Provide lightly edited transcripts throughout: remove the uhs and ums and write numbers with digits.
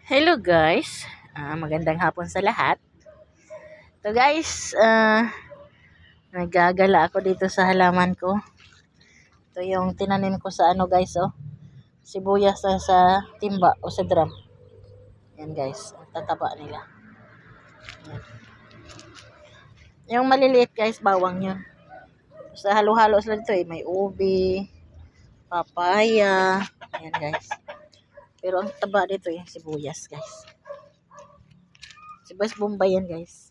Hello guys, magandang hapon sa lahat. So guys, nagagala ako dito sa halaman ko. Ito yung tinanim ko sa guys, sibuyas sa timba o sa drum. Yan guys, ang tataba nila. Yan. Yung maliliit guys, bawang yun. Sa halo-halo sila dito may ubi, papaya, yan guys. Pero ang taba dito yung sibuyas guys. Sibuyas bombay yan guys.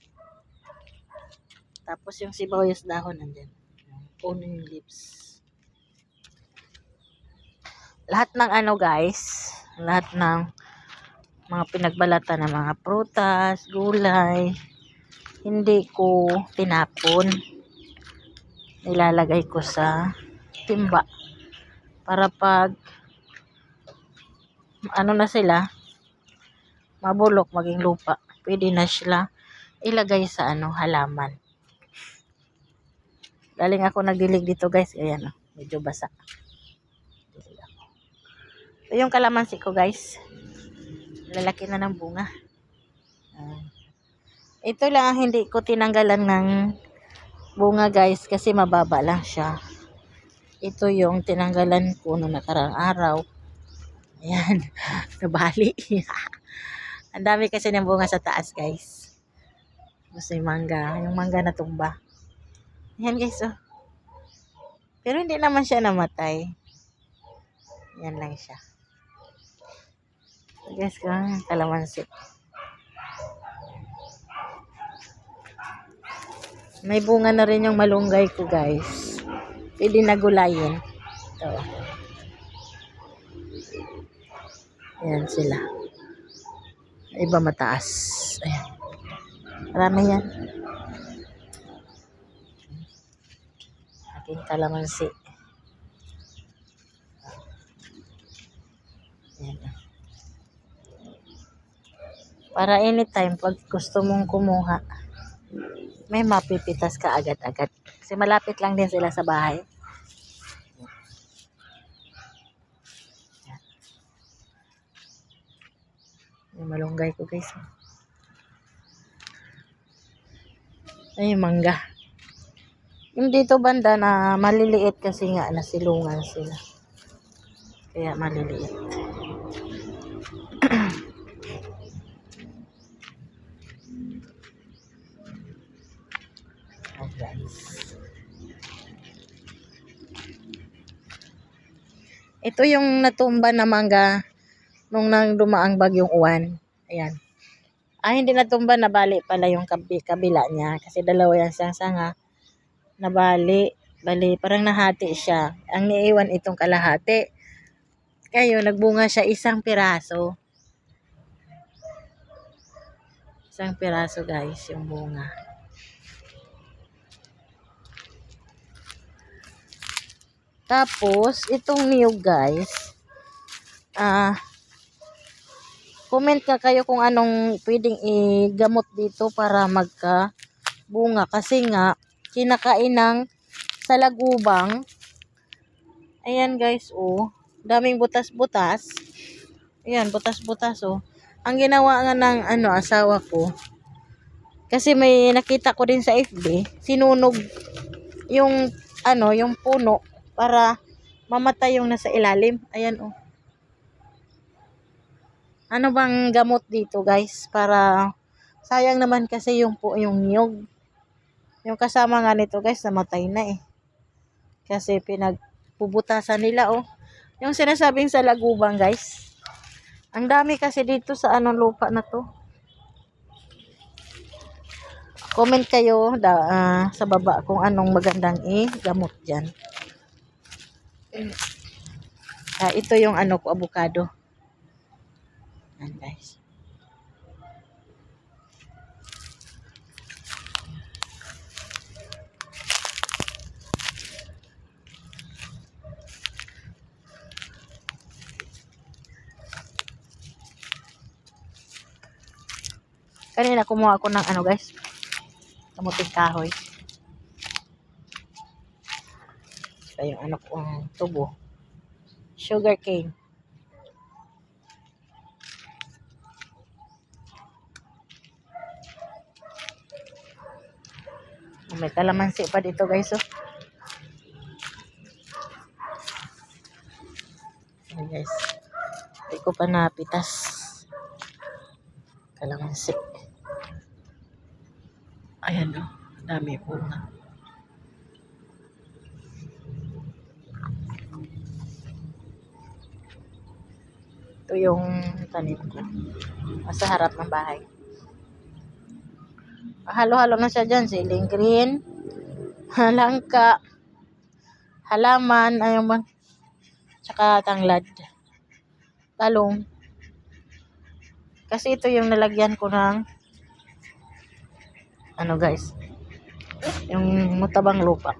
Tapos yung sibuyas dahon nandyan. Onion leaves. Lahat ng guys, lahat ng mga pinagbalatan ng mga prutas, gulay, hindi ko tinapon. Nilalagay ko sa timba para pag na sila, mabulok maging lupa, pwede na sila ilagay sa halaman. Galing ako nagdilig dito guys, ayan medyo basa. Ito yung kalamansi ko guys, lalaki na ng bunga. Ito lang ang hindi ko tinanggalan ng bunga guys kasi mababa lang siya. Ito yung tinanggalan ko noong nakarang araw. Ayan, nabali. Ang dami kasi ng bunga sa taas guys. Gusto yung mangga na tumba. Ayan guys Pero hindi naman siya namatay. Yan lang siya. So guys, kalamansi. May bunga na rin yung malunggay ko guys. Pwede na gulayin. Ito. Ayan sila. Iba mataas. Ayan. Marami yan. Aking kalamansi. Ayan. Para anytime pag gusto mong kumuha, may mapipitas ka agad-agad. Kasi malapit lang din sila sa bahay. Yung malunggay ko guys. Ay, mangga. Yung dito banda na maliliit kasi nga nasilungan sila. Kaya maliliit. Oh, guys. Ito yung natumba na mangga nung nang dumaang bagyong uwan. Ayan. Hindi natumba, nabali pala yung kabila niya. Kasi dalawa yan siyang sanga. Nabali. Bali, parang nahati siya. Ang niiwan itong kalahati. Kaya nagbunga siya isang piraso. Isang piraso guys, yung bunga. Tapos, itong niyog guys, comment ka kayo kung anong pwedeng igamot dito para magka-bunga. Kasi nga, kinakain ng salagubang. Ayan guys, daming butas-butas. Ayan, butas-butas Ang ginawa nga ng asawa ko, kasi may nakita ko din sa FB, sinunog yung yung puno para mamatay yung nasa ilalim. Ayan Ano bang gamot dito guys? Para sayang naman kasi yung niyog. Yung kasama nga nito guys, namatay na Kasi pinagpubutasan nila Yung sinasabing sa lagubang guys. Ang dami kasi dito sa lupa na to. Comment kayo sa baba kung anong magandang gamot dyan. Ito yung ko, avocado. Yan guys. Kanina kumuha ako ng guys, kamuting kahoy. Ito yung kong tubo. Sugar cane. May kalamansi pa dito guys. Oh. Ayan guys. Hindi ko pa napitas. Kalamansi. Ayan o. Dami bunga. Ito yung tanim ko. Sa harap ng bahay. Halo-halo na siya dyan. Siling green. Langka. Halaman. Ayun ba? Tsaka tanglad. Talong. Kasi ito yung nalagyan ko ng ano guys. Yung mutabang lupa.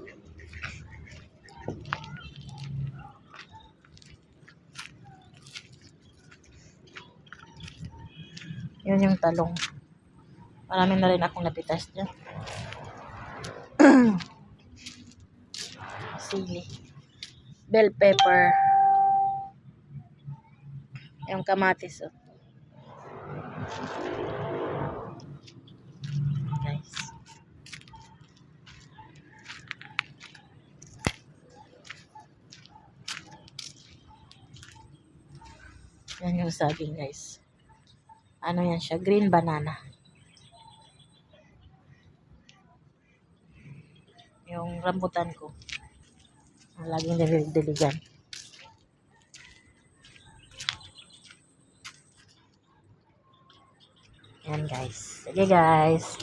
Yun yung talong. Marami na rin akong napitas dyan. Sili. Bell pepper. Yung kamatis. Oh. Nice. Yan yung saging guys. Ano yan siya? Green banana. Yung rambutan ko. Laging diligan. Yan guys. Sige guys.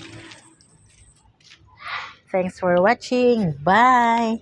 Thanks for watching. Bye!